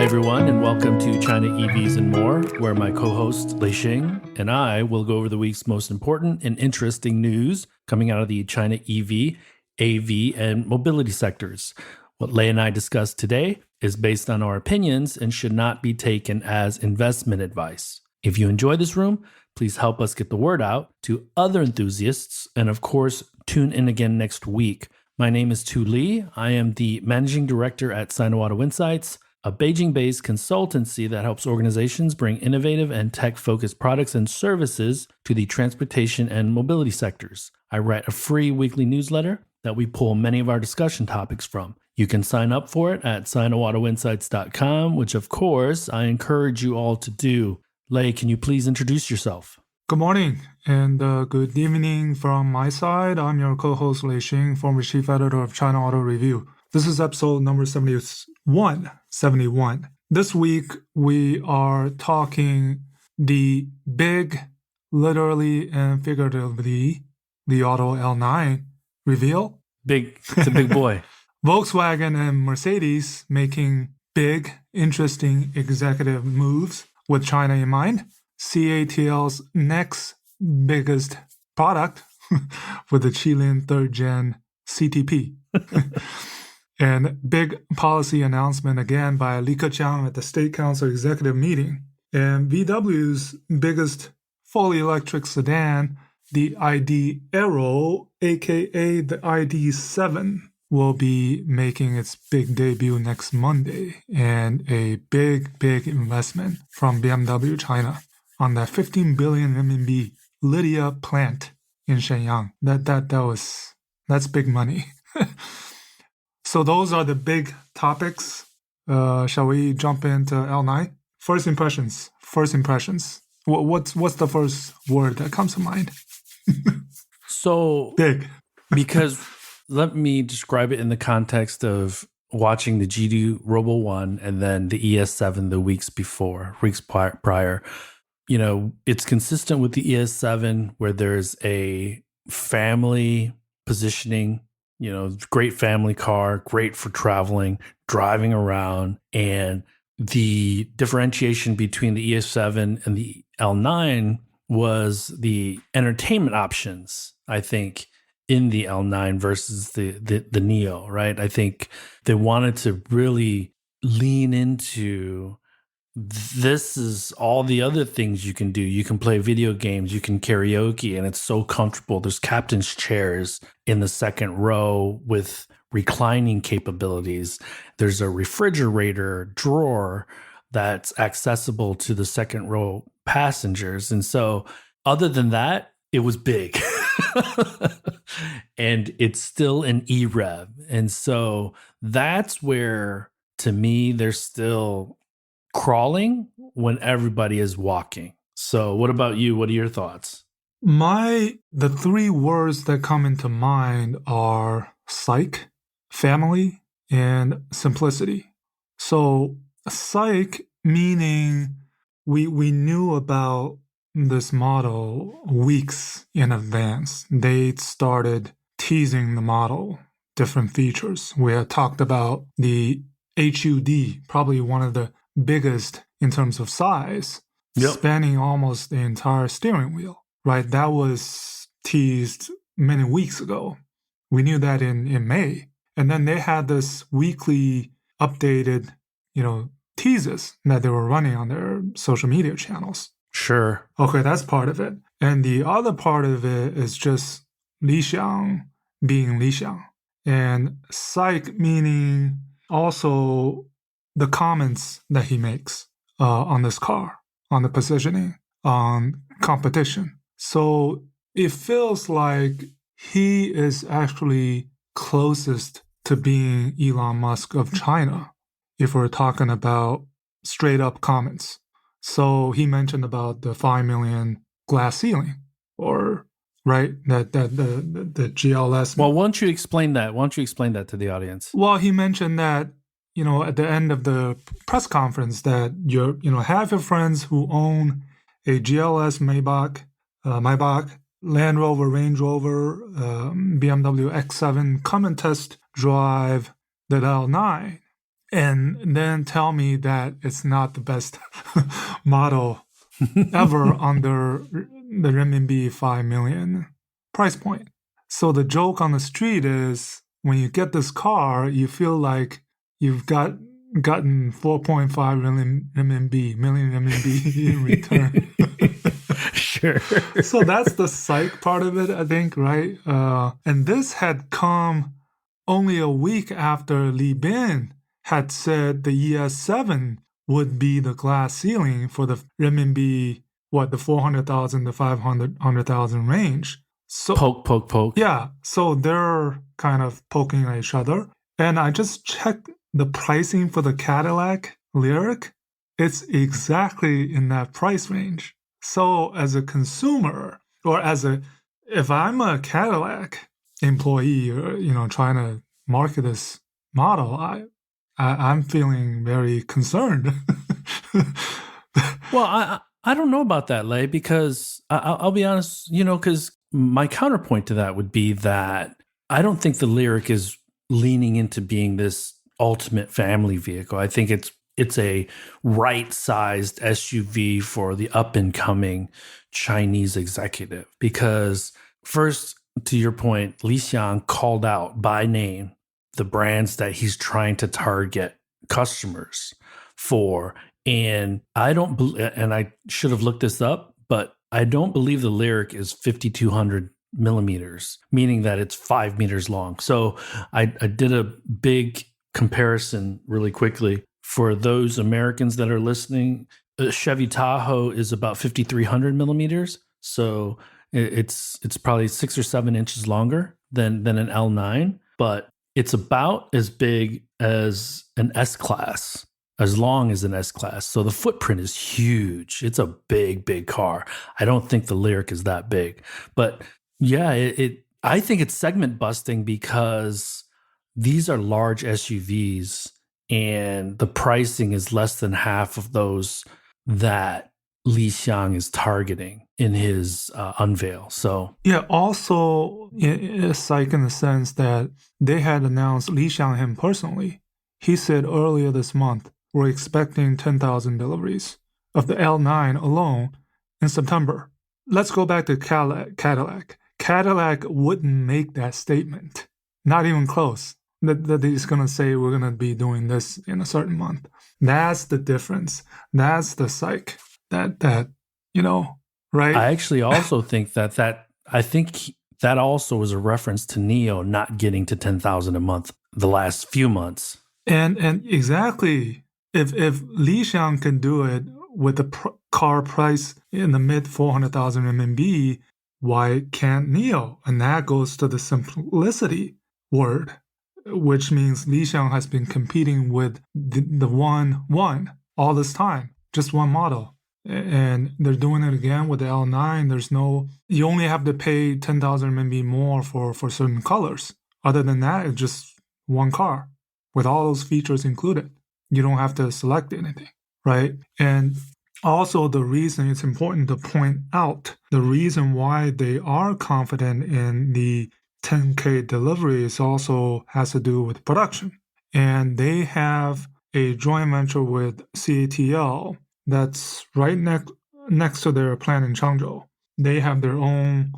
everyone, and welcome to China EVs and More, where my co-host Lei Xing and I will go over the week's most important and interesting news coming out of the China EV, AV, and mobility sectors. What Lei and I discuss today is based on our opinions and should not be taken as investment advice. If you enjoy this room, please help us get the word out to other enthusiasts, and of course, tune in again next week. My name is Tu Lei. I am the managing director at Sino-Auto Insights, a Beijing-based consultancy that helps organizations bring innovative and tech-focused products and services to the transportation and mobility sectors. I write a free weekly newsletter that we pull many of our discussion topics from. You can sign up for it at sinoautoinsights.com, which of course I encourage you all to do. Lei, can you please introduce yourself? Good morning and good evening from my side. I'm your co-host Lei Xing, former chief editor of China Auto Review. This is episode number 71. This week, we are talking the big, literally and figuratively, the Auto L9 reveal. It's a big boy. Volkswagen and Mercedes making big, interesting executive moves with China in mind. CATL's next biggest product with the Qilin 3rd Gen CTP. And big policy announcement again by Li Keqiang at the State Council Executive Meeting. And VW's biggest fully electric sedan, the ID Aero, aka the ID7, will be making its big debut next Monday. And a big investment from BMW China on that 15 billion RMB Lydia plant in Shenyang. That's big money. So those are the big topics. Shall we jump into L9? First impressions. What's the first word that comes to mind? So big. Because let me describe it in the context of watching the GD Robo 1 and then the ES7 the weeks prior. You know, it's consistent with the ES7 where there's a family positioning. You know, great family car, great for traveling, driving around. And the differentiation between the ES7 and the L9 was the entertainment options, I think, in the L9 versus the Neo, right? I think they wanted to really lean into this is all the other things you can do. You can play video games, you can karaoke, and it's so comfortable. There's captain's chairs in the second row with reclining capabilities. There's a refrigerator drawer that's accessible to the second row passengers. And so other than that, it was big. And it's still an E-Rev. And so that's where, to me, there's still crawling when everybody is walking. So what about you? What are your thoughts? The three words that come into mind are psych, family, and simplicity. So psych meaning we knew about this model weeks in advance. They started teasing the model, different features. We had talked about the HUD, probably one of the biggest in terms of size, spanning almost the entire steering wheel, right? That was teased many weeks ago. We knew that in May. And then they had this weekly updated, teases that they were running on their social media channels. Sure. Okay, that's part of it. And the other part of it is just Li Xiang being Li Xiang. And psych meaning also the comments that he makes on this car, on the positioning, on competition. So it feels like he is actually closest to being Elon Musk of China, if we're talking about straight up comments. So he mentioned about the 5 million glass ceiling, or right, that the GLS. Well, why don't you explain that? Why don't you explain that to the audience? Well, he mentioned that at the end of the press conference that have your friends who own a GLS Maybach, Land Rover, Range Rover, BMW X7, come and test drive the L9 and then tell me that it's not the best model ever under the renminbi 5 million price point. So the joke on the street is when you get this car, you feel like you've gotten 4.5 million renminbi in return. Sure. So that's the psych part of it, I think, right? And this had come only a week after Li Bin had said the ES7 would be the glass ceiling for the renminbi, the 400,000 to 500,000 range. So poke. Yeah, so they're kind of poking at each other. And I just checked the pricing for the Cadillac Lyric. It's exactly in that price range. So as a consumer, or if I'm a Cadillac employee, or trying to market this model, I'm feeling very concerned. Well, I don't know about that, Lei, because I'll be honest, because my counterpoint to that would be that I don't think the Lyric is leaning into being this ultimate family vehicle. I think it's a right-sized SUV for the up-and-coming Chinese executive. Because first, to your point, Li Xiang called out by name the brands that he's trying to target customers for. And I should have looked this up, but I don't believe the Lyric is 5,200 millimeters, meaning that it's 5 meters long. So I did a big comparison really quickly for those Americans that are listening. Chevy Tahoe is about 5,300 millimeters. So it's probably 6 or 7 inches longer than an L9, but it's about as big as an S-Class, as long as an S-Class. So the footprint is huge. It's a big, big car. I don't think the Lyric is that big. But yeah, I think it's segment busting because these are large SUVs and the pricing is less than half of those that Li Xiang is targeting in his unveil. So yeah, also it's like in the sense that they had announced Li Xiang him personally. He said earlier this month, we're expecting 10,000 deliveries of the L9 alone in September. Let's go back to Cadillac. Cadillac wouldn't make that statement. Not even close. That he's going to say we're going to be doing this in a certain month. That's the difference. That's the psych. That right? I actually also think that also was a reference to NIO not getting to 10,000 a month the last few months. And exactly, if Li Xiang can do it with the car price in the mid 400,000 RMB, why can't NIO? And that goes to the simplicity word, which means Li Xiang has been competing with the one all this time, just one model. And they're doing it again with the L9. You only have to pay 10,000 RMB more for certain colors. Other than that, it's just one car with all those features included. You don't have to select anything, right? And also the reason it's important to point out, the reason why they are confident in the 10K deliveries also has to do with production. And they have a joint venture with CATL that's right next to their plant in Changzhou. They have their own,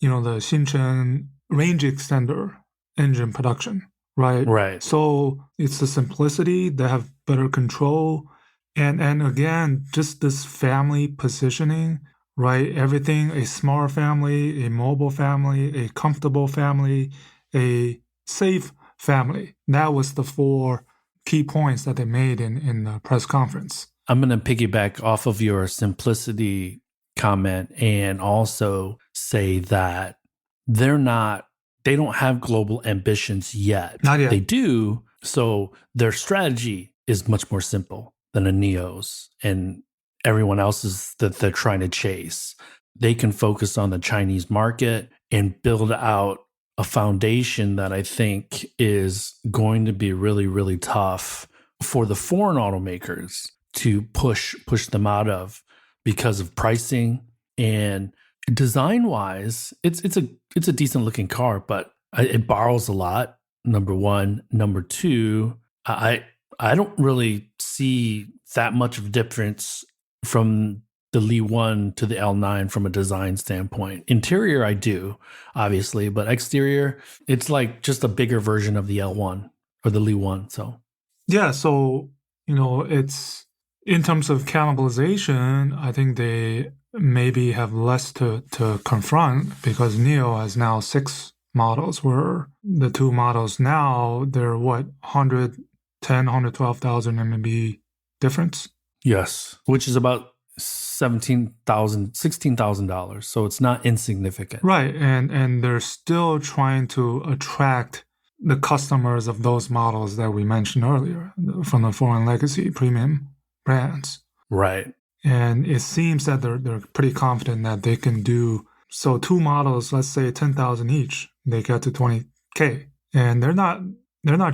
the Xinchen range extender engine production, right? Right. So it's the simplicity. They have better control. And again, just this family positioning, right? Everything, a smart family, a mobile family, a comfortable family, a safe family. That was the 4 key points that they made in the press conference. I'm going to piggyback off of your simplicity comment and also say that they don't have global ambitions yet. Not yet. They do. So their strategy is much more simple than a NIO's and everyone else's that they're trying to chase. They can focus on the Chinese market and build out a foundation that I think is going to be really, really tough for the foreign automakers to push them out of because of pricing and design wise. It's a decent looking car, but it borrows a lot. Number one. Number two, I I don't really see that much of a difference from the Li 1 to the L9 from a design standpoint. Interior, I do, obviously, but exterior, it's like just a bigger version of the L1 or the Li 1. So, Yeah, so, it's in terms of cannibalization, I think they maybe have less to confront because Neo has now 6 models, where the 2 models now, they're what, 112,000 MB difference? yes, which is about $16,000. So it's not insignificant. Right, and they're still trying to attract the customers of those models that we mentioned earlier from the foreign legacy premium brands. Right. And it seems that they're pretty confident that they can do so. 2 models, let's say 10,000 each, they get to 20K, and they're not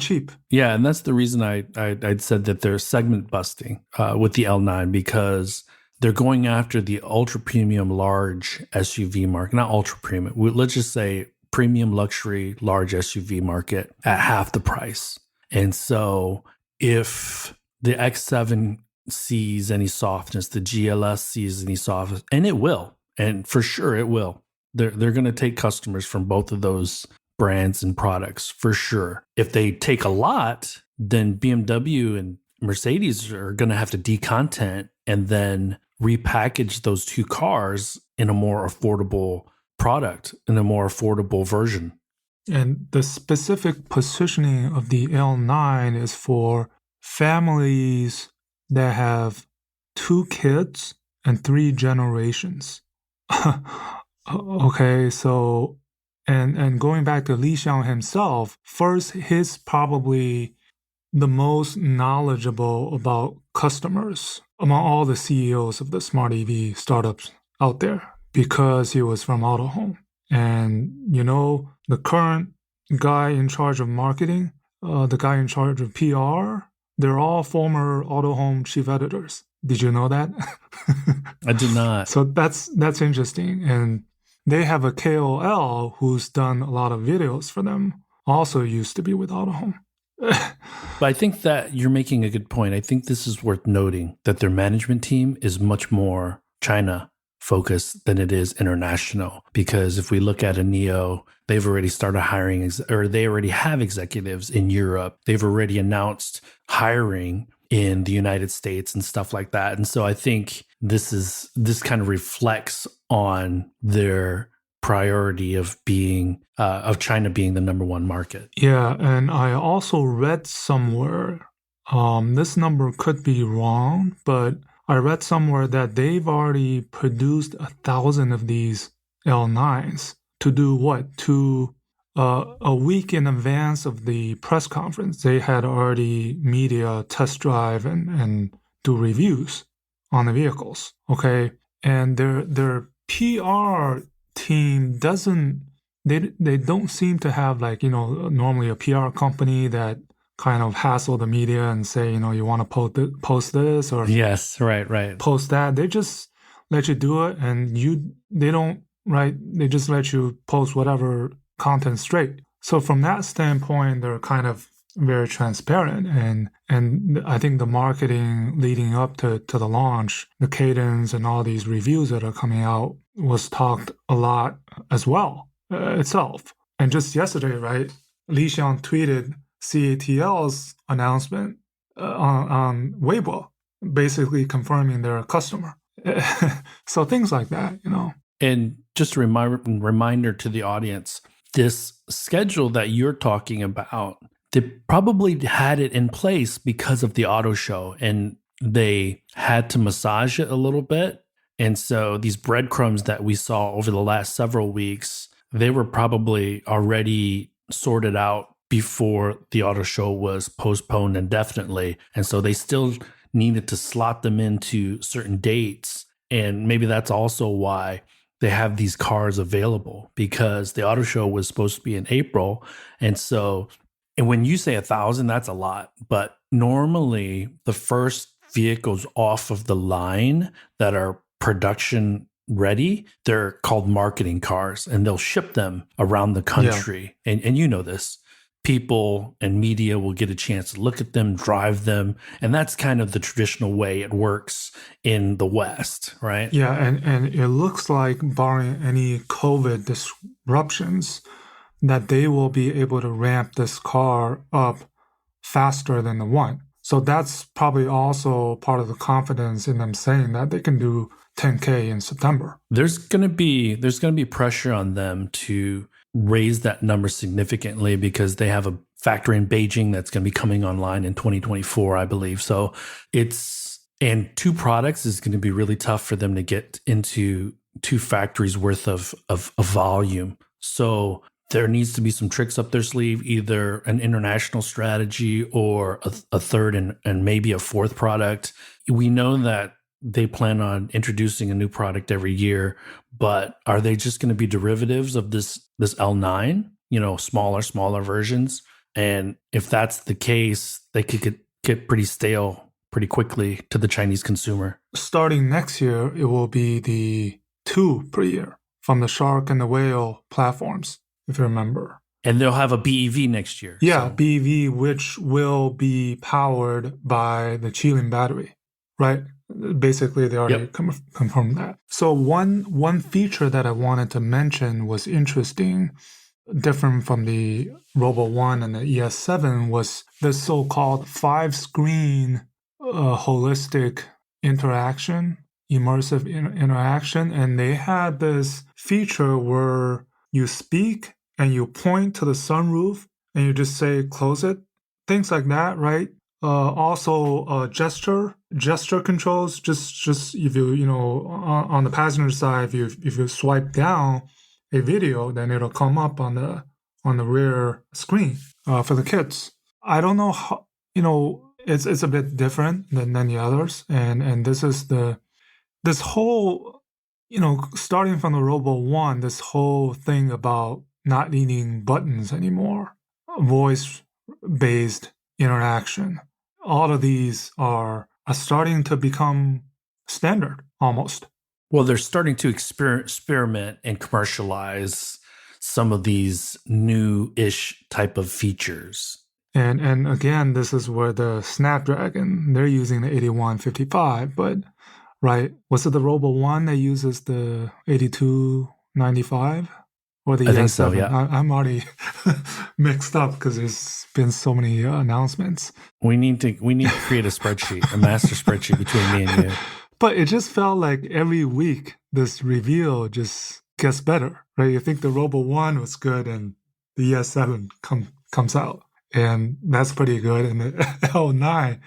cheap. Yeah, and that's the reason I'd said that they're segment busting with the L9 because they're going after the ultra premium large SUV market, not ultra premium. Let's just say premium luxury large SUV market at half the price. And so if the X7 sees any softness, the GLS sees any softness, and it will, and for sure it will. They're going to take customers from both of those brands and products for sure. If they take a lot, then BMW and Mercedes are going to have to decontent and then repackage those 2 cars in a more affordable product, in a more affordable version. And the specific positioning of the L9 is for families that have 2 kids and 3 generations. Okay, so and going back to Li Xiang himself, first, he's probably the most knowledgeable about customers among all the CEOs of the smart EV startups out there because he was from Autohome. And, the current guy in charge of marketing, the guy in charge of PR, they're all former Autohome chief editors. Did you know that? I did not. So that's interesting. And they have a KOL who's done a lot of videos for them, also used to be with Autohome. But I think that you're making a good point. I think this is worth noting that their management team is much more China focused than it is international. Because if we look at a Neo, they've already started hiring, or they already have executives in Europe. They've already announced hiring in the United States and stuff like that. And so I think this kind of reflects on their priority of China being the number 1 market. Yeah, and I also read somewhere, this number could be wrong, but I read somewhere that they've already produced 1,000 of these L9s to do what? To a week in advance of the press conference, they had already media test drive and do reviews on the vehicles. Okay, and their PR team they don't seem to have normally a PR company that kind of hassle the media and say, you want to post this or yes, right, post that. They just let you do it, and they just let you post whatever content straight. So from that standpoint, they're kind of very transparent, and I think the marketing leading up to the launch, the cadence and all these reviews that are coming out was talked a lot as well itself. And just yesterday, right, Li Xiang tweeted CATL's announcement on Weibo, basically confirming they're a customer. So things like that, And just a reminder to the audience, this schedule that you're talking about, they probably had it in place because of the auto show, and they had to massage it a little bit. And so these breadcrumbs that we saw over the last several weeks, they were probably already sorted out before the auto show was postponed indefinitely. And so they still needed to slot them into certain dates. And maybe that's also why they have these cars available, because the auto show was supposed to be in April. And when you say 1,000, that's a lot. But normally the first vehicles off of the line that are production ready, they're called marketing cars, and they'll ship them around the country. Yeah. And you know this. people and media will get a chance to look at them, drive them. And that's kind of the traditional way it works in the West, right? Yeah, and it looks like, barring any COVID disruptions, that they will be able to ramp this car up faster than the one. So that's probably also part of the confidence in them saying that they can do 10K in September. There's gonna be pressure on them to raise that number significantly because they have a factory in Beijing that's going to be coming online in 2024, I believe. So and two products is going to be really tough for them to get into two factories worth of volume. So there needs to be some tricks up their sleeve, either an international strategy or a third and maybe a fourth product. We know that they plan on introducing a new product every year, but are they just going to be derivatives of this L9, smaller versions? And if that's the case, they could get pretty stale pretty quickly to the Chinese consumer. Starting next year, it will be the 2 per year from the Shark and the Whale platforms, if you remember. And they'll have a BEV next year. Yeah, so. BEV, which will be powered by the Qilin battery, right? Basically, they already confirmed that. So one feature that I wanted to mention was interesting, different from the Robo 1 and the ES7, was the so-called 5-screen holistic interaction, immersive interaction. And they had this feature where you speak and you point to the sunroof and you just say, close it, things like that, right? Also, gesture controls. Just if you on the passenger side, if you swipe down a video, then it'll come up on the rear screen for the kids. I don't know how it's a bit different than the others, and this is this whole starting from the Robo 1, this whole thing about not needing buttons anymore, voice based interaction. All of these are starting to become standard almost. Well, they're starting to experiment and commercialize some of these new-ish type of features. And again, this is where the Snapdragon, they're using the 8155, but right, was it the Robo 1 that uses the 8295? Or the I think so, yeah. I'm already mixed up because there's been so many announcements. We need to create a spreadsheet, a master spreadsheet between me and you. But it just felt like every week this reveal just gets better, right? You think the Robo 1 was good and the ES7 comes out, and that's pretty good, and the L9,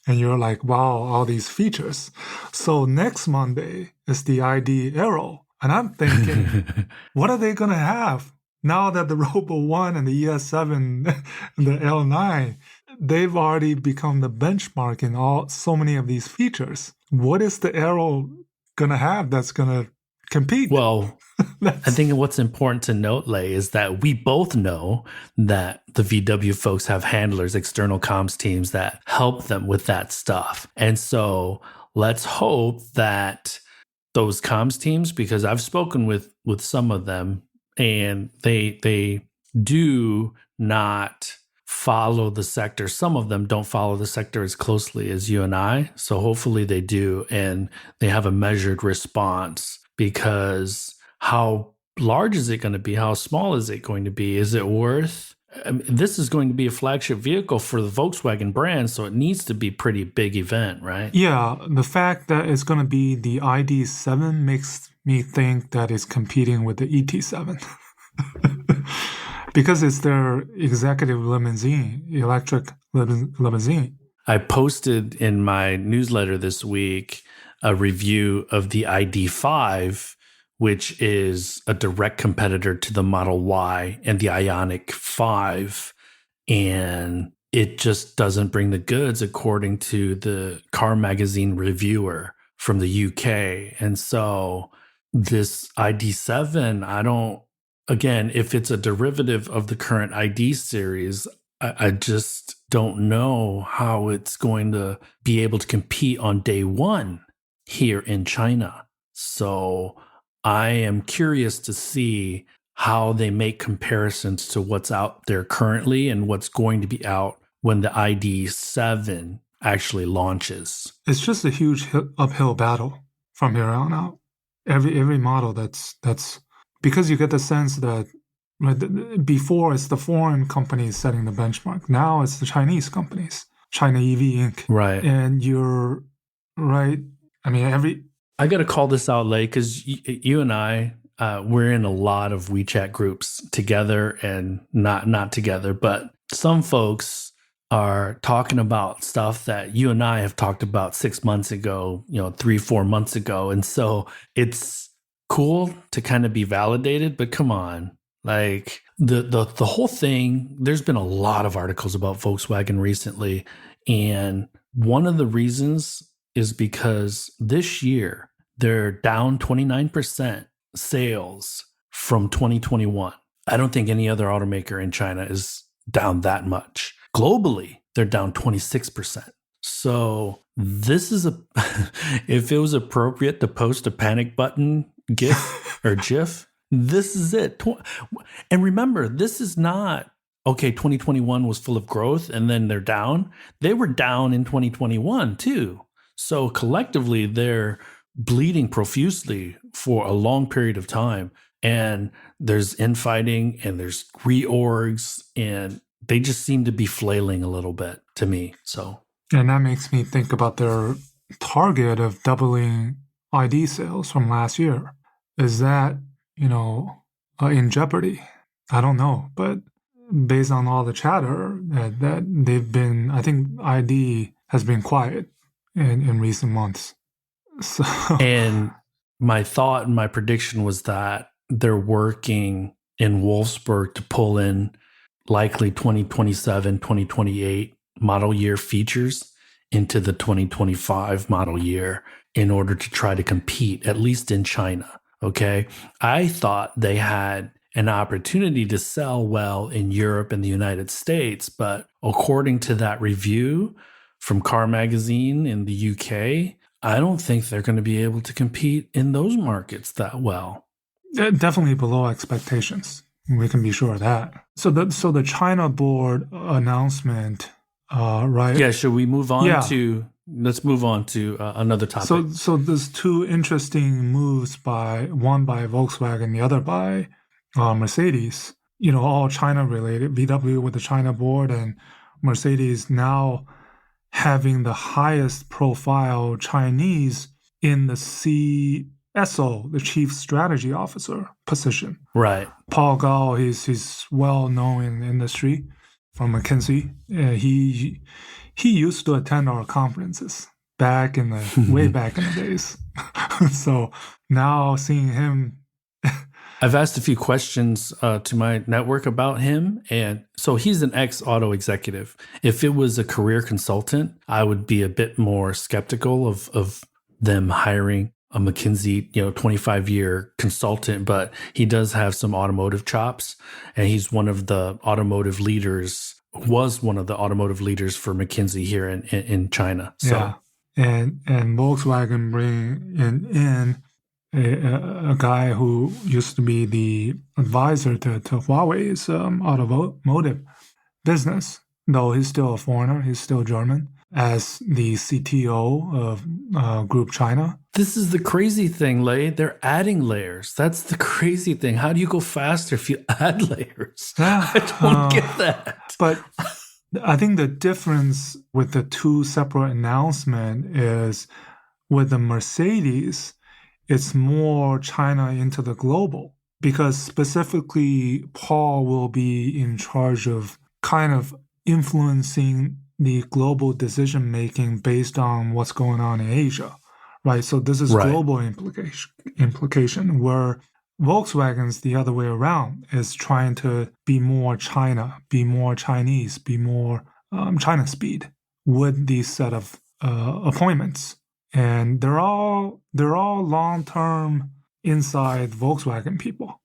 and you're like, wow, all these features. So next Monday is the ID Aero. And I'm thinking, what are they going to have now that the Robo 1 and the ES7 and the L9, they've already become the benchmark in so many of these features. What is the Aero going to have that's going to compete? Well, I think what's important to note, Lei, is that we both know that the VW folks have handlers, external comms teams that help them with that stuff. And so let's hope that those comms teams, because I've spoken with some of them, and they do not follow the sector. Some of them don't follow the sector as closely as you and I. So hopefully they do, and they have a measured response, because how large is it going to be? How small is it going to be? Is it worth? This is going to be a flagship vehicle for the Volkswagen brand, so it needs to be a pretty big event, right? Yeah, the fact that it's going to be the ID7 makes me think that it's competing with the ET7 because it's their executive limousine, electric limousine. I posted in my newsletter this week a review of the ID5, which is a direct competitor to the Model Y and the Ioniq 5. And it just doesn't bring the goods, according to the Car Magazine reviewer from the UK. And so this ID7, again, if it's a derivative of the current ID series, I just don't know how it's going to be able to compete on day one here in China. So I am curious to see how they make comparisons to what's out there currently and what's going to be out when the ID7 actually launches. It's just a huge uphill battle from here on out. Every model that's because you get the sense that before it's the foreign companies setting the benchmark. Now it's the Chinese companies, China EV Inc. Right. And you're right. I mean, I got to call this out, Lei, because you and I, we're in a lot of WeChat groups together and not together. But some folks are talking about stuff that you and I have talked about 6 months ago, 3-4 months ago. And so it's cool to kind of be validated, but come on. Like the whole thing, there's been a lot of articles about Volkswagen recently. And one of the reasons is because this year they're down 29% sales from 2021. I don't think any other automaker in China is down that much. Globally, they're down 26%. So this is if it was appropriate to post a panic button GIF or GIF, this is it. And remember, this is not, okay, 2021 was full of growth and then they're down. They were down in 2021 too. So collectively, they're bleeding profusely for a long period of time. And there's infighting and there's reorgs and they just seem to be flailing a little bit to me. So, and that makes me think about their target of doubling ID sales from last year. Is that, in jeopardy? I don't know. But based on all the chatter that they've been, I think ID has been quiet in recent months. So. And my thought and my prediction was that they're working in Wolfsburg to pull in likely 2027, 2028 model year features into the 2025 model year in order to try to compete, at least in China. Okay. I thought they had an opportunity to sell well in Europe and the United States, but according to that review from Car Magazine in the UK, I don't think they're going to be able to compete in those markets that well. Definitely below expectations. We can be sure of that. So the China board announcement, right? Yeah. Should we move on let's move on to another topic. So there's two interesting moves one by Volkswagen, the other by Mercedes, all China related, VW with the China board and Mercedes now having the highest profile Chinese in the CSO, the Chief Strategy Officer position. Right. Paul Gao, he's well known in the industry from McKinsey. He used to attend our conferences back in the way back in the days. So now seeing him. I've asked a few questions to my network about him. And so he's an ex-auto executive. If it was a career consultant, I would be a bit more skeptical of them hiring a McKinsey, 25-year consultant, but he does have some automotive chops. And he's was one of the automotive leaders for McKinsey here in China. So. Yeah. And Volkswagen bring in a guy who used to be the advisor to Huawei's automotive business, though he's still a foreigner, he's still German, as the CTO of Group China. This is the crazy thing, Lei. They're adding layers. That's the crazy thing. How do you go faster if you add layers? I don't get that. But I think the difference with the two separate announcements is with the Mercedes, it's more China into the global, because specifically Paul will be in charge of kind of influencing the global decision making based on what's going on in Asia, right? So this is global implication where Volkswagen's the other way around, is trying to be more China, be more Chinese, be more China speed with these set of appointments. And they're all long-term inside Volkswagen people,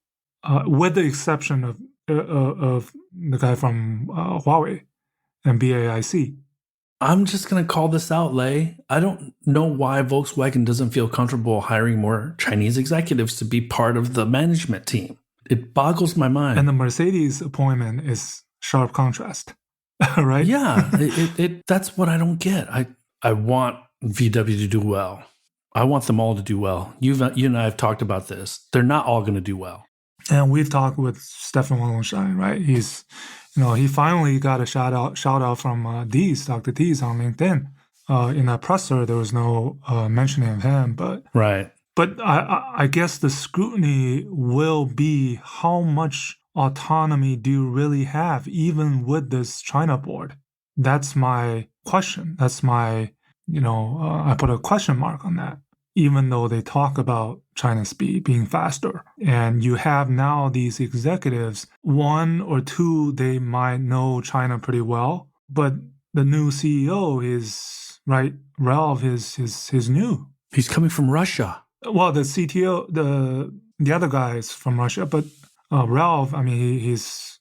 with the exception of the guy from Huawei and BAIC. I'm just going to call this out, Lei. I don't know why Volkswagen doesn't feel comfortable hiring more Chinese executives to be part of the management team. It boggles my mind. And the Mercedes appointment is sharp contrast, right? Yeah, that's what I don't get. I want VW to do well. I want them all to do well. You and I have talked about this. They're not all going to do well. And we've talked with Stefan Wallenstein, right? He's, he finally got a shout out from Dr. Dees on LinkedIn. In that presser, there was no mentioning of him, but right. But I guess the scrutiny will be how much autonomy do you really have, even with this China board? That's my question. That's my, I put a question mark on that, even though they talk about China's speed being faster. And you have now these executives, one or two, they might know China pretty well, but the new CEO is, right, Ralph is new. He's coming from Russia. Well, the CTO, the other guy is from Russia, but Ralph, I mean, he's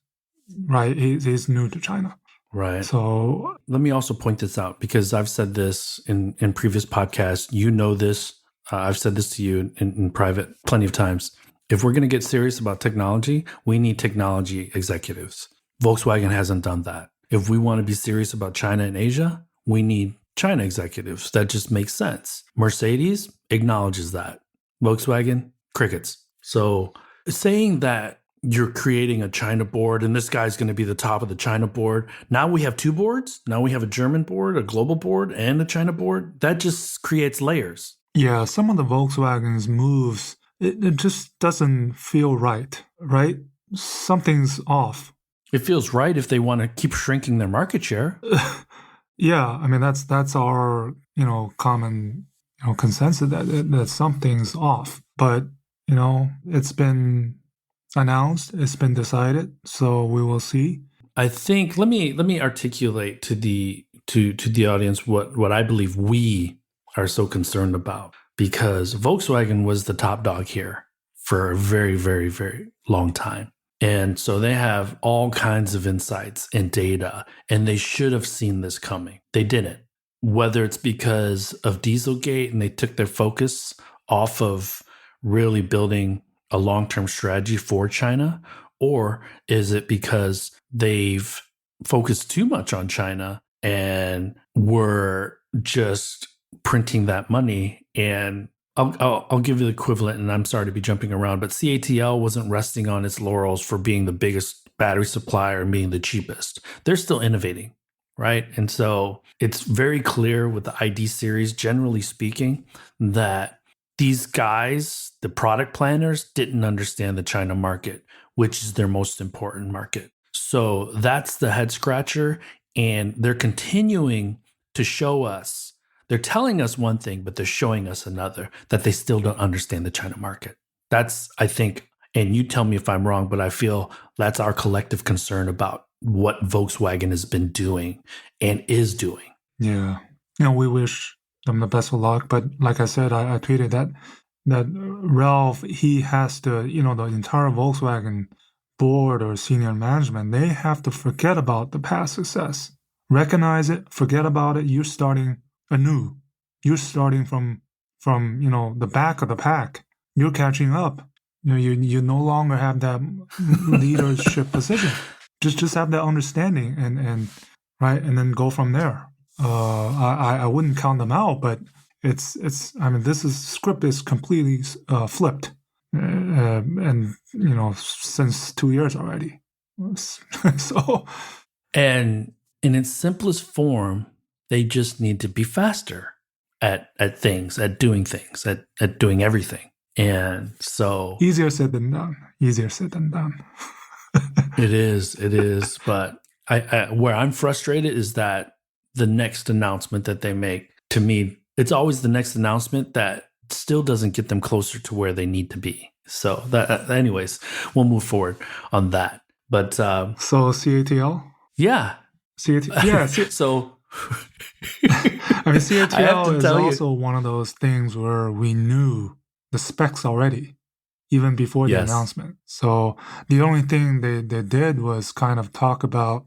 right. He's new to China, right? So let me also point this out because I've said this in previous podcasts. You know this. I've said this to you in private plenty of times. If we're going to get serious about technology, we need technology executives. Volkswagen hasn't done that. If we want to be serious about China and Asia, we need China executives. That just makes sense. Mercedes acknowledges that. Volkswagen, crickets. So saying that you're creating a China board and this guy's going to be the top of the China board. Now we have two boards. Now we have a German board, a global board, and a China board. That just creates layers. Yeah, some of the Volkswagen's moves, it just doesn't feel right? Something's off. It feels right if they want to keep shrinking their market share. Yeah, I mean that's our common consensus that something's off. But it's been announced, it's been decided, so we will see. I think let me articulate to the audience what I believe we are so concerned about, because Volkswagen was the top dog here for a very, very, very long time. And so they have all kinds of insights and data, and they should have seen this coming. They didn't. Whether it's because of Dieselgate and they took their focus off of really building a long-term strategy for China, or is it because they've focused too much on China and were just printing that money? And I'll give you the equivalent, and I'm sorry to be jumping around, but CATL wasn't resting on its laurels for being the biggest battery supplier and being the cheapest. They're still innovating, right? And so it's very clear with the ID series, generally speaking, that these guys, the product planners, didn't understand the China market, which is their most important market. So that's the head scratcher, and they're continuing to show us. They're telling us one thing, but they're showing us another, that they still don't understand the China market. That's, I think, and you tell me if I'm wrong, but I feel that's our collective concern about what Volkswagen has been doing and is doing. Yeah. We wish them the best of luck. But like I said, I tweeted that Ralph, he has to, the entire Volkswagen board or senior management, they have to forget about the past success. Recognize it, forget about it. You're starting anew. You're starting from the back of the pack. You're catching up. You no longer have that leadership position. Just have that understanding and right, and then go from there. I wouldn't count them out, but it's. I mean, script is completely flipped, and since 2 years already. So, and in its simplest form, they just need to be faster at things, at doing things, at doing everything. And so easier said than done. It is. But I where I'm frustrated is that the next announcement that they make, to me, it's always the next announcement that still doesn't get them closer to where they need to be. So that, anyways, we'll move forward on that. But so CATL, yeah, CATL, yeah. So I mean, CATL is also one of those things where we knew the specs already, even before the announcement. So the only thing they did was kind of talk about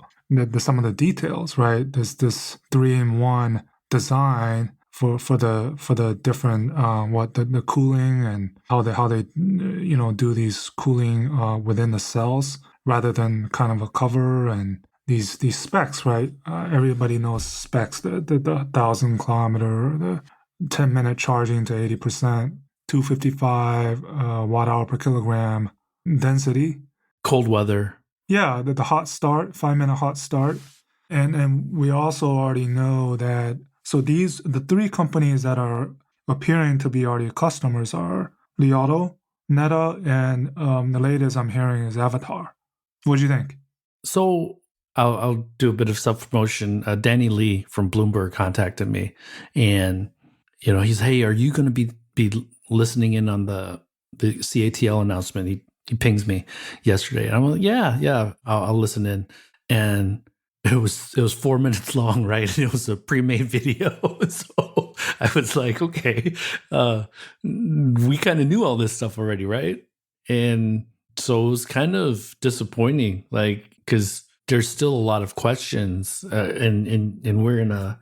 some of the details, right? There's this 3-in-1 design for the different the cooling and how they do these cooling within the cells rather than kind of a cover and these specs, right? Everybody knows specs, the 1,000 kilometer, the 10-minute charging to 80%, 255 watt hour per kilogram density. Cold weather. Yeah, the hot start, 5-minute hot start. And we also already know that, so the three companies that are appearing to be already customers are Li Auto, Neta, and the latest I'm hearing is Avatar. What do you think? So I'll do a bit of self-promotion. Danny Lee from Bloomberg contacted me, and he's, hey, are you going to be listening in on the CATL announcement? He pings me yesterday, and I'm like, yeah, I'll listen in. And it was 4 minutes long, right? And it was a pre-made video, so I was like, okay, we kind of knew all this stuff already, right? And so it was kind of disappointing, like, because there's still a lot of questions, and we're in a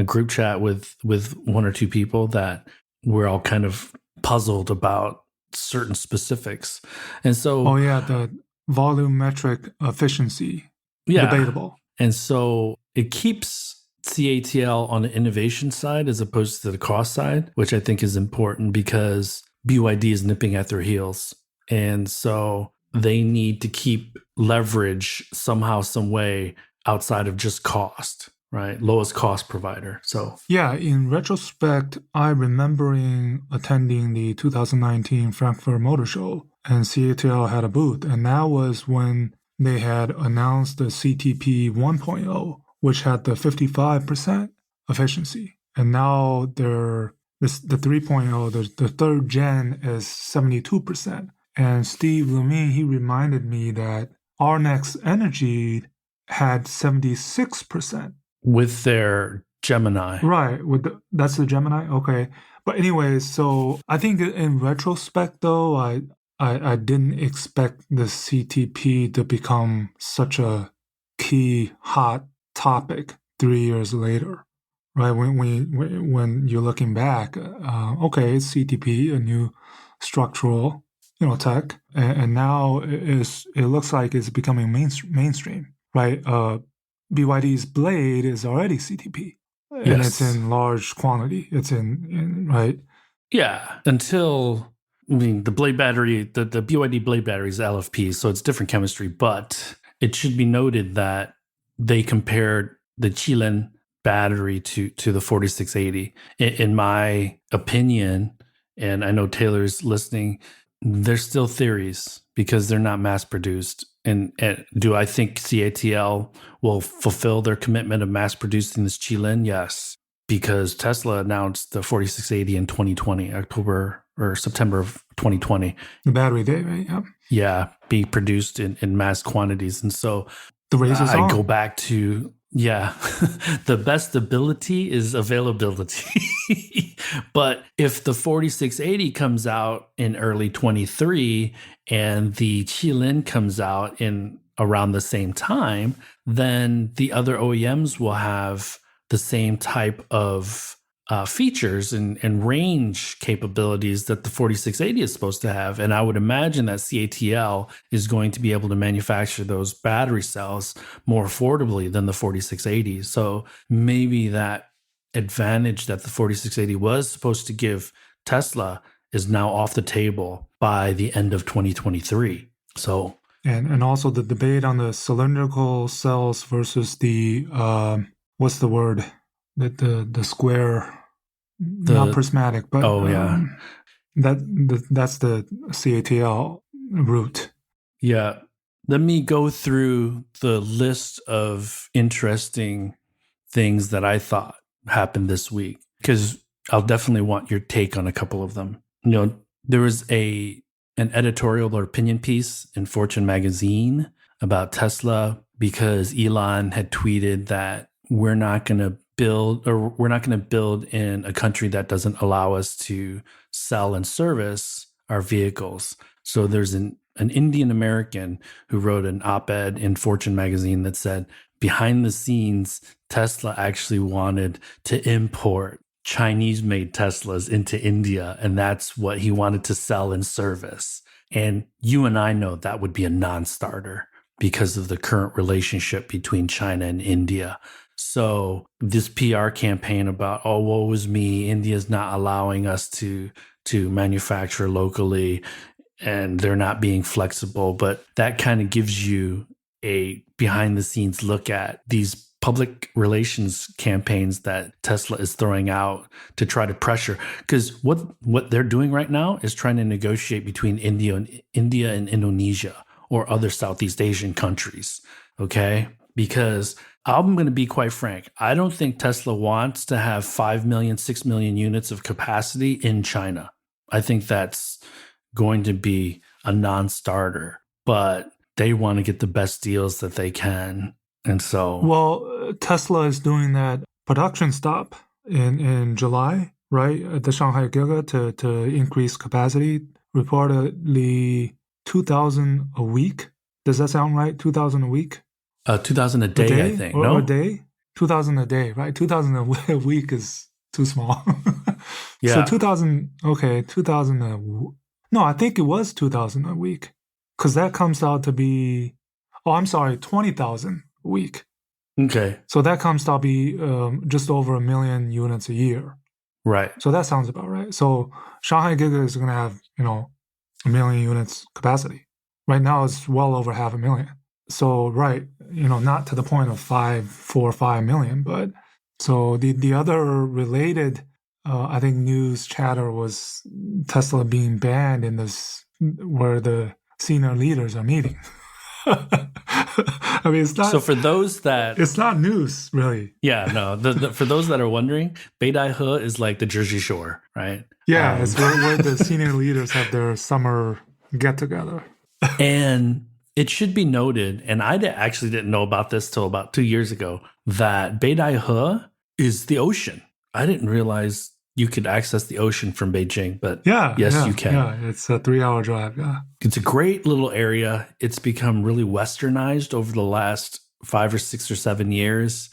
group chat with one or two people that we're all kind of puzzled about certain specifics. And so, oh yeah, the volumetric efficiency, debatable. And so it keeps CATL on the innovation side as opposed to the cost side, which I think is important because BYD is nipping at their heels. And so they need to keep leverage somehow, some way outside of just cost, right? Lowest cost provider. So yeah, in retrospect, I remembering attending the 2019 Frankfurt Motor Show, and CATL had a booth, and that was when they had announced the CTP 1.0, which had the 55% efficiency, and now the 3.0, the third gen, is 72%. And Steve Lemine, he reminded me that our Next Energy had 76%. With their Gemini. Right. That's the Gemini? Okay. But anyways, so I think in retrospect, though, I didn't expect the CTP to become such a key hot topic 3 years later, right? When you're looking back, okay, it's CTP, a new structural tech, and now it looks like it's becoming mainstream, right? BYD's Blade is already CTP, and it's in large quantity. It's in right? Yeah, until, I mean, the Blade battery, the BYD Blade battery is LFP, so it's different chemistry, but it should be noted that they compared the Qilin battery to the 4680. In my opinion, and I know Taylor's listening, there's still theories because they're not mass produced. And do I think CATL will fulfill their commitment of mass producing this Qilin? Yes, because Tesla announced the 4680 in 2020, October or September of 2020. The battery day, right? Yeah. Yeah, being produced in mass quantities. And so the race is on. I go back to, the best ability is availability. But if the 4680 comes out in early 23 and the Qilin comes out in around the same time, then the other OEMs will have the same type of features and range capabilities that the 4680 is supposed to have. And I would imagine that CATL is going to be able to manufacture those battery cells more affordably than the 4680. So maybe that advantage that the 4680 was supposed to give Tesla is now off the table by the end of 2023. So and also the debate on the cylindrical cells versus the what's the word, the square, not prismatic, but that's the CATL route. Yeah. Let me go through the list of interesting things that I thought happened this week, because I'll definitely want your take on a couple of them. There was an editorial or opinion piece in Fortune magazine about Tesla because Elon had tweeted that we're not going to build in a country that doesn't allow us to sell and service our vehicles. So there's an Indian American who wrote an op-ed in Fortune magazine that said, behind the scenes, Tesla actually wanted to import Chinese made Teslas into India, and that's what he wanted to sell and service. And you and I know that would be a non-starter because of the current relationship between China and India. So this PR campaign about, oh, woe is me, India's not allowing us to manufacture locally and they're not being flexible. But that kind of gives you a behind the scenes look at these public relations campaigns that Tesla is throwing out to try to pressure. Because what they're doing right now is trying to negotiate between India and Indonesia or other Southeast Asian countries. Okay? Because I'm going to be quite frank. I don't think Tesla wants to have 5 million, 6 million units of capacity in China. I think that's going to be a non-starter, but they want to get the best deals that they can. And so, well, Tesla is doing that production stop in July, right? At the Shanghai Giga to increase capacity, reportedly 2,000 a week. Does that sound right? 2,000 a week? 2,000 a day, I think. Or a day? 2,000 a day, right? 2,000 a week is too small. Yeah. So 2,000, okay, 2,000 no, I think it was 2,000 a week. Because that comes out to be, 20,000 a week. Okay. So that comes out to be just over 1 million units a year. Right. So that sounds about right. So Shanghai Giga is going to have, 1 million units capacity. Right now it's well over 500,000. So, right, not to the point of 4 or 5 million, but so the other related, I think, news chatter was Tesla being banned in this, where the senior leaders are meeting. I mean, it's not. So for those that, it's not news, really. Yeah, no. For those that are wondering, Beidaihe is like the Jersey Shore, right? Yeah, it's where the senior leaders have their summer get together. And it should be noted, and I actually didn't know about this till about 2 years ago, that Beidaihe is the ocean. I didn't realize you could access the ocean from Beijing, but yes, you can. Yeah, it's a 3-hour drive. Yeah, it's a great little area. It's become really westernized over the last 5 or 6 or 7 years.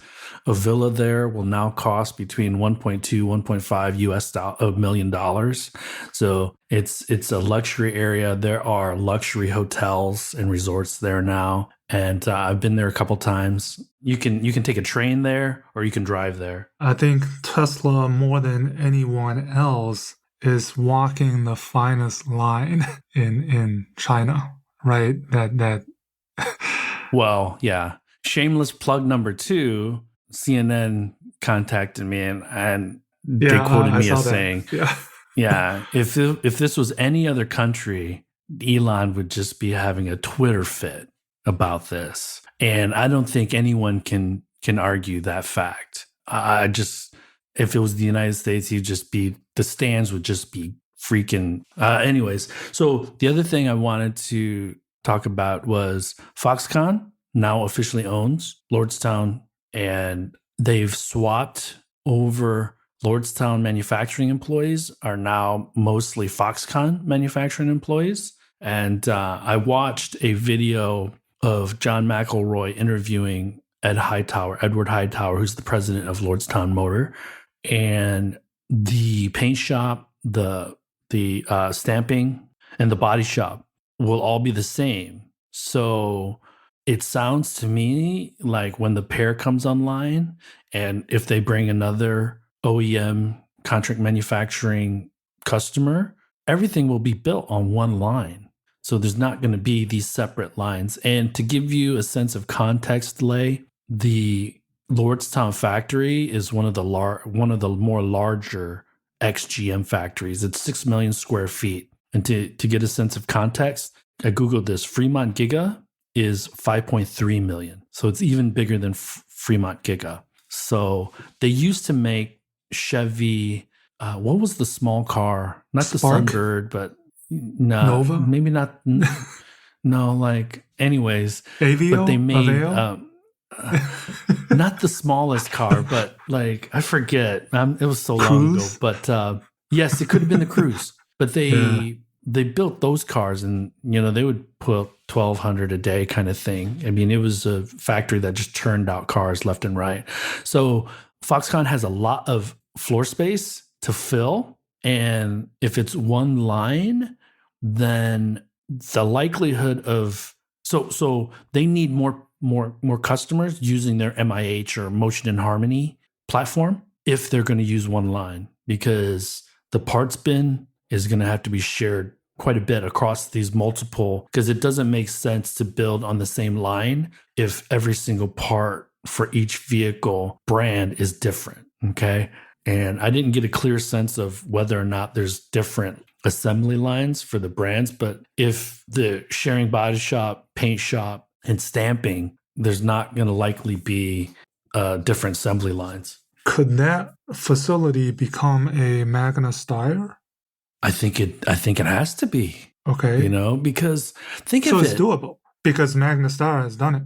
A villa there will now cost between 1.2, 1.5 million dollars. So it's a luxury area. There are luxury hotels and resorts there now. And I've been there a couple times. You can take a train there or you can drive there. I think Tesla, more than anyone else, is walking the finest line in China, right? That. Well, yeah. Shameless plug number 2. CNN contacted me and they quoted me as saying, if this was any other country, Elon would just be having a Twitter fit about this. And I don't think anyone can argue that fact. If it was the United States, the stands would just be freaking. Anyways, so the other thing I wanted to talk about was Foxconn now officially owns Lordstown, and they've swapped over. Lordstown manufacturing employees are now mostly Foxconn manufacturing employees. And I watched a video of John McElroy interviewing Edward Hightower, who's the president of Lordstown Motor. And the paint shop, the stamping, and the body shop will all be the same. So it sounds to me like when the pair comes online, and if they bring another OEM contract manufacturing customer, everything will be built on one line. So there's not going to be these separate lines. And to give you a sense of context, Lei, the Lordstown factory is one of the more larger ex-GM factories. It's 6 million square feet. And to get a sense of context, I Googled this. Fremont Giga is 5.3 million. So it's even bigger than Fremont Giga. So they used to make Chevy, what was the small car? Not Spark? the Sunbird, but no, Nova? maybe not. No, like, anyways. Aveo? But they made, Aveo? not the smallest car, but like, I forget. It was so long ago. But yes, it could have been the Cruise. But they built those cars, and they would put 1,200 a day kind of thing. I mean, it was a factory that just churned out cars left and right. So Foxconn has a lot of floor space to fill. And if it's one line, then the likelihood of so they need more customers using their MIH or Motion and Harmony platform if they're going to use one line, because the parts bin is going to have to be shared quite a bit across these multiple, because it doesn't make sense to build on the same line if every single part for each vehicle brand is different. Okay. And I didn't get a clear sense of whether or not there's different assembly lines for the brands, but if the sharing body shop, paint shop, and stamping, there's not going to likely be different assembly lines. Could that facility become a Magna Steyr? I think it has to be. Okay. You know, because think so of it's it. doable because Magna Steyr has done it,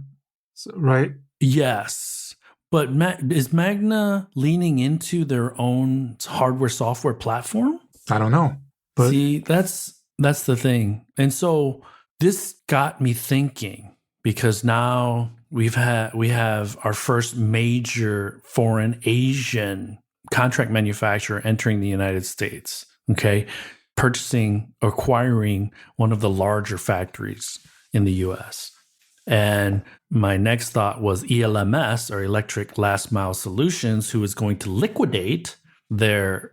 right? Yes. But is Magna leaning into their own hardware software platform? I don't know. But see, that's the thing. And so this got me thinking, because now we have our first major foreign Asian contract manufacturer entering the United States. Okay. Acquiring one of the larger factories in the US. And my next thought was ELMS, or Electric Last Mile Solutions, who is going to liquidate their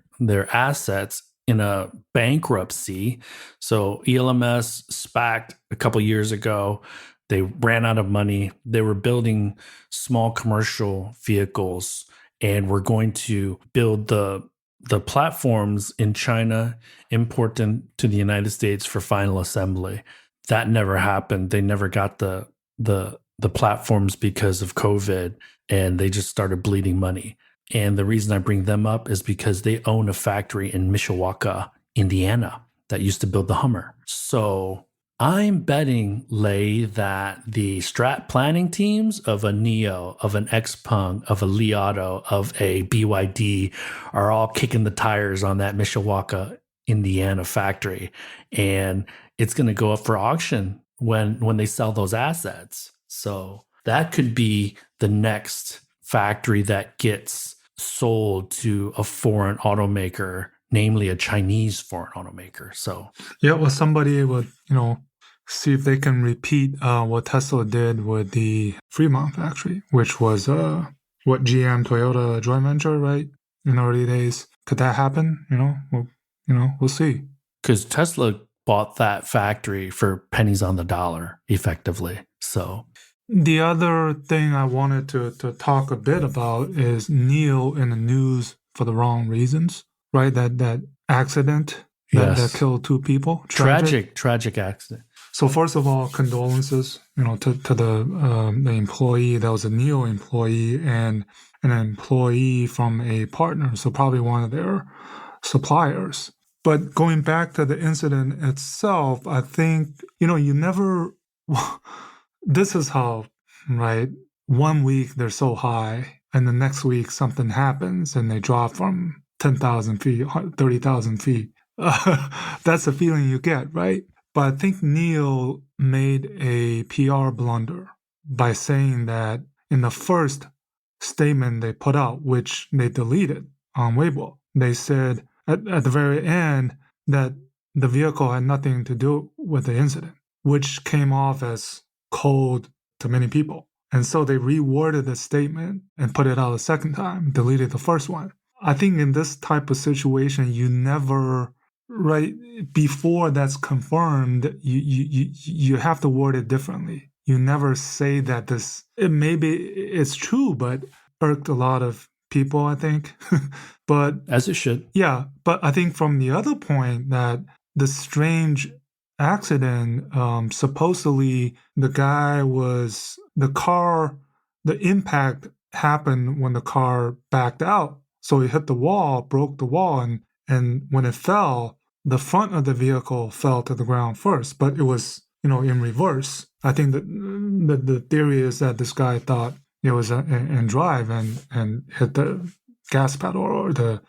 assets in a bankruptcy. So ELMS SPAC'd a couple years ago. They ran out of money. They were building small commercial vehicles and were going to build the platforms in China, import them to the United States for final assembly. That never happened. They never got the platforms because of COVID, and they just started bleeding money. And the reason I bring them up is because they own a factory in Mishawaka, Indiana, that used to build the Hummer. So I'm betting, Lei, that the strat planning teams of a NIO, of an XPeng, of a Li Auto, of a BYD are all kicking the tires on that Mishawaka, Indiana factory. And it's going to go up for auction when they sell those assets. So that could be the next factory that gets sold to a foreign automaker, namely a Chinese foreign automaker. So yeah, well, somebody would, see if they can repeat what Tesla did with the Fremont factory, which was what GM Toyota joint venture, right? In the early days. Could that happen? We'll see. Because Tesla bought that factory for pennies on the dollar, effectively. So the other thing I wanted to talk a bit about is NIO in the news for the wrong reasons, right? That accident that killed two people. Tragic accident. So first of all, condolences, to the employee. That was a NIO employee and an employee from a partner, so probably one of their suppliers. But going back to the incident itself, I think, you never, this is how, right? 1 week they're so high, and the next week something happens and they drop from 10,000 feet, 30,000 feet. That's the feeling you get, right? But I think NIO made a PR blunder by saying that in the first statement they put out, which they deleted on Weibo, they said at the very end that the vehicle had nothing to do with the incident, which came off as cold to many people. And so they reworded the statement and put it out a second time, deleted the first one. I think in this type of situation, you never, right, before that's confirmed, you have to word it differently. You never say that maybe it's true, but irked a lot of people, I think. But as it should. Yeah, but I think from the other point that the strange accident, supposedly the impact happened when the car backed out. So it hit the wall, broke the wall, and when it fell, the front of the vehicle fell to the ground first, but it was, in reverse. I think that the theory is that this guy thought it was in drive and hit the gas pedal or the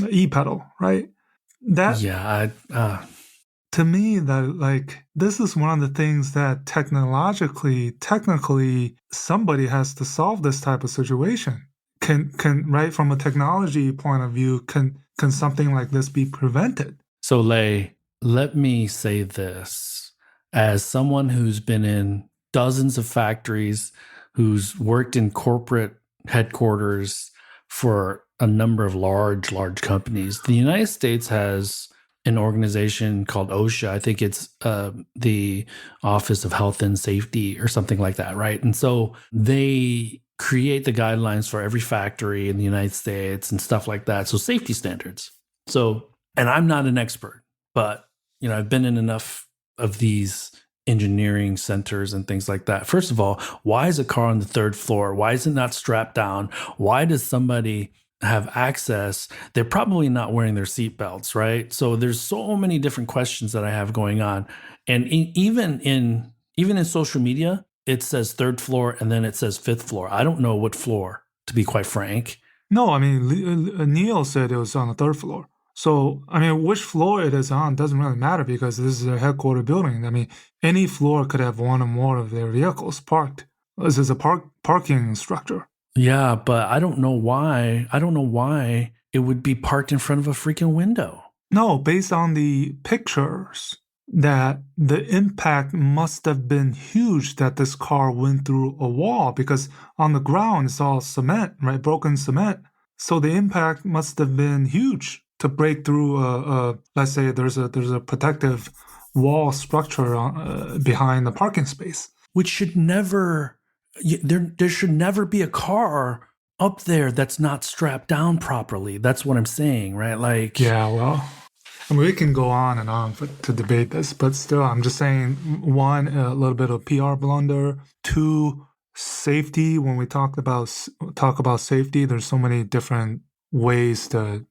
E pedal, right? To me, that this is one of the things that technically, somebody has to solve this type of situation. can right from a technology point of view, can something like this be prevented? So, Lei, let me say this. As someone who's been in dozens of factories, who's worked in corporate headquarters for a number of large companies, the United States has an organization called OSHA. I think it's the Office of Health and Safety or something like that, right? And so they create the guidelines for every factory in the United States and stuff like that. So safety standards. So, and I'm not an expert, but I've been in enough of these engineering centers and things like that. First of all, why is a car on the third floor? Why is it not strapped down? Why does somebody have access? They're probably not wearing their seatbelts, right? So there's so many different questions that I have going on. And even in social media, it says third floor and then it says fifth floor. I don't know what floor, to be quite frank. No, I mean, Neil said it was on the third floor. So, I mean, which floor it is on doesn't really matter because this is a headquarter building. I mean, any floor could have one or more of their vehicles parked. This is a parking structure. Yeah, but I don't know why. I don't know why it would be parked in front of a freaking window. No, based on the pictures, that the impact must have been huge that this car went through a wall because on the ground it's all cement, right? Broken cement. So the impact must have been huge to break through let's say there's a protective wall structure behind the parking space. Which should never, there should never be a car up there that's not strapped down properly. That's what I'm saying, right? Like, yeah, well, I mean, we can go on and on to debate this, but still, I'm just saying, one, a little bit of PR blunder. Two, safety. When we talk about safety, there's so many different ways to,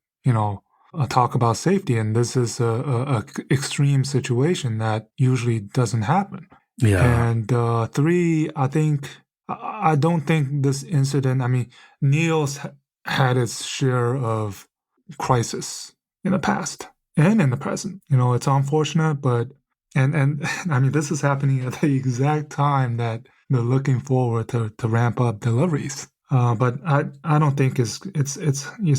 talk about safety, and this is a extreme situation that usually doesn't happen. Yeah. And three, I don't think this incident. I mean, Neil's had its share of crisis in the past and in the present. It's unfortunate, but and I mean, this is happening at the exact time that they're looking forward to ramp up deliveries. But I don't think it's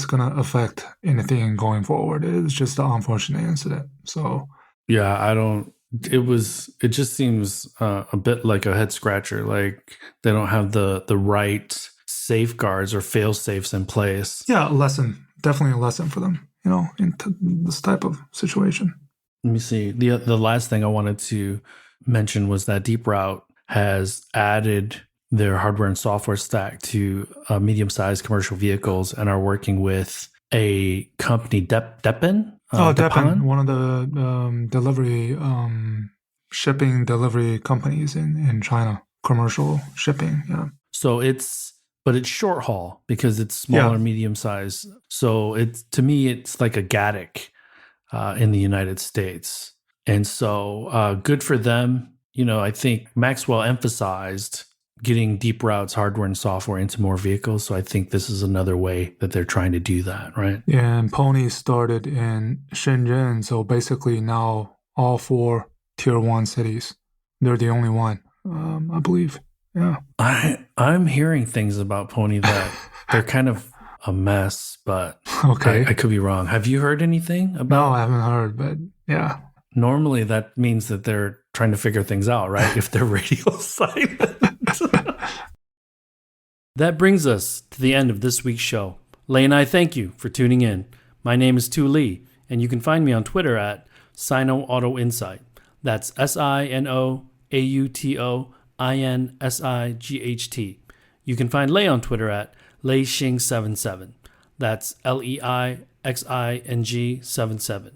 gonna affect anything going forward. It's just an unfortunate incident. So yeah, I don't. It just seems a bit like a head scratcher. Like they don't have the right safeguards or fail safes in place. Yeah, definitely a lesson for them. In this type of situation. Let me see. The last thing I wanted to mention was that Deep Route has added their hardware and software stack to medium-sized commercial vehicles and are working with a company, Deppen. Deppen, one of the delivery, shipping delivery companies in China, commercial shipping. Yeah. So it's short haul because it's smaller, medium size. So to me, it's like a Gatic in the United States. And so good for them. I think Maxwell emphasized getting Deep Route's hardware and software into more vehicles. So I think this is another way that they're trying to do that, right? Yeah, and Pony started in Shenzhen. So basically now all 4 tier 1 cities, they're the only one, I believe. Yeah. I'm hearing things about Pony that they're kind of a mess, but okay. I could be wrong. Have you heard anything about? No, I haven't heard, but yeah. Normally that means that they're trying to figure things out, right? If they're radio silent. That brings us to the end of this week's show. Lei and I thank you for tuning in. My name is Tu Lei, and you can find me on Twitter at Sino Auto Insight. That's SinoAutoInsight. You can find Lei on Twitter at LeiXing77. That's LEIXING77.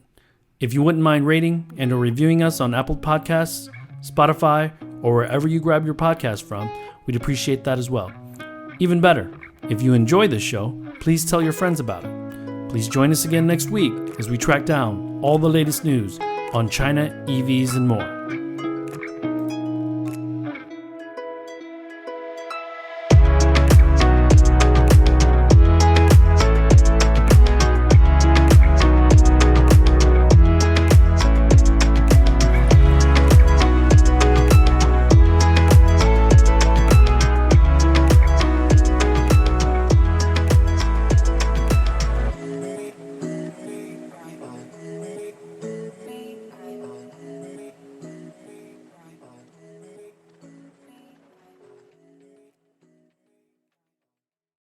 If you wouldn't mind rating and or reviewing us on Apple Podcasts, Spotify, or wherever you grab your podcast from, we'd appreciate that as well. Even better, if you enjoy this show, please tell your friends about it. Please join us again next week as we track down all the latest news on China, EVs, and more.